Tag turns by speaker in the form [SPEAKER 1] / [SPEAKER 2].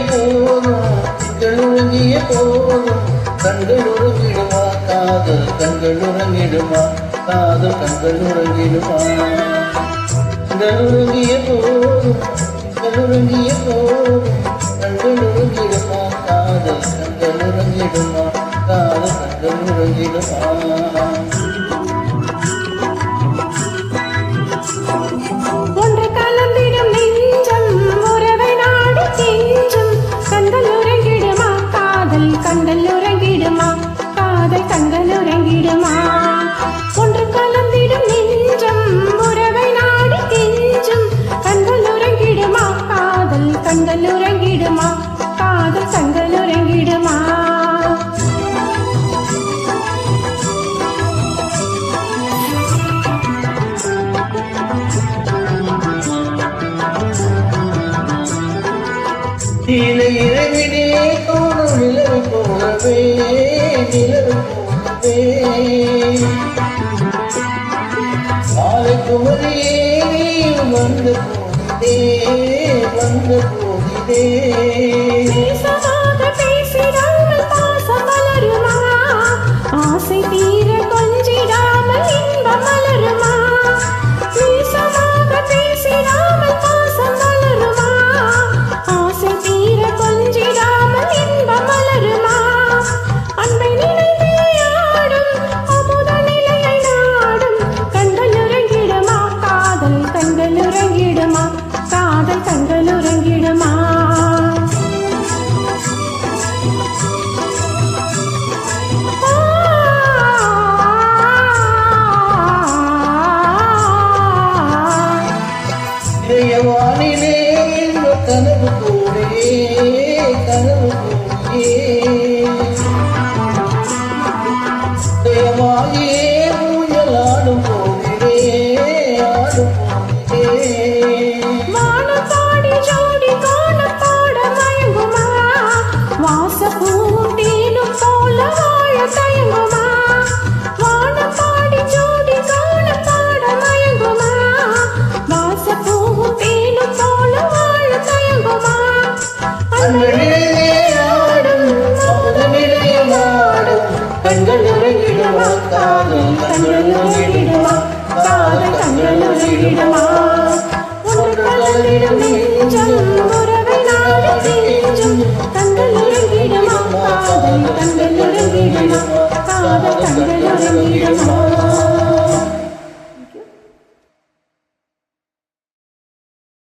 [SPEAKER 1] போதும் திங்கள் உறங்கிய போதும் கண்கள் உறங்கிடுமா காதல் கண்கள் உறங்கிடுமா காதல் கண்கள் உறங்கிடுமா கண்கள் உறங்கிய போதும் திங்கள் உறங்கிய போதும் கண்கள் உறங்கிடுமா காதல் கண்கள் உறங்கிடுமா காதல் கண்கள் உறங்கிடுமா
[SPEAKER 2] கண்கள் உறங்கிடுமா காதல் கண்கள் உறங்கிடுமா ஒன்று கலந்திடும் நெஞ்சம் உறவை நாடி கெஞ்சும் கண்கள் உறங்கிடுமா காதல் கண்கள் உறங்கிடுமா காதல் கண்கள் உறங்கிடுமா
[SPEAKER 1] இரவினே தோணும் நிலவு போலவே நிலவு போலவே காலை குமரியே வந்த போதிதே வந்த போதிதே
[SPEAKER 2] பேசிடாமல் பாசம் மலருமா ஆசை தீர கொஞ்சிடாமல் இன்பம் மலருமா பேசிடாமல் பாசம் மலருமா ஆசை தீர கொஞ்சிடாமல் இன்பம் மலருமா அன்பை நினைத்தே ஆடும் அமுத நிலையை நாடும் கண்கள் உறங்கிடுமா காதல் கண்கள் உறங்கிடுமா காதல் கண்கள் உறங்கிடுமா
[SPEAKER 1] வானிலே கனவு கூடியே கனவு கூடியே தேவாகியே ஊஞ்சலாடும் போதிலே ஆடும் போதிலே
[SPEAKER 2] வானப்பாடி ஜோடி காணப்பாட மயங்குமா வாசப்பூவும் தேனும் போல வாழ தயங்குமா வானப்பாடி ஜோடி காணப்பாட மயங்குமா வாசப்பூவும் தேனும் போல வாழ தயங்குமா
[SPEAKER 1] கண்கள் உறங்கிடுமா காதல் கண்கள் உறங்கிடுமா காதல் கண்கள் உறங்கிடுமா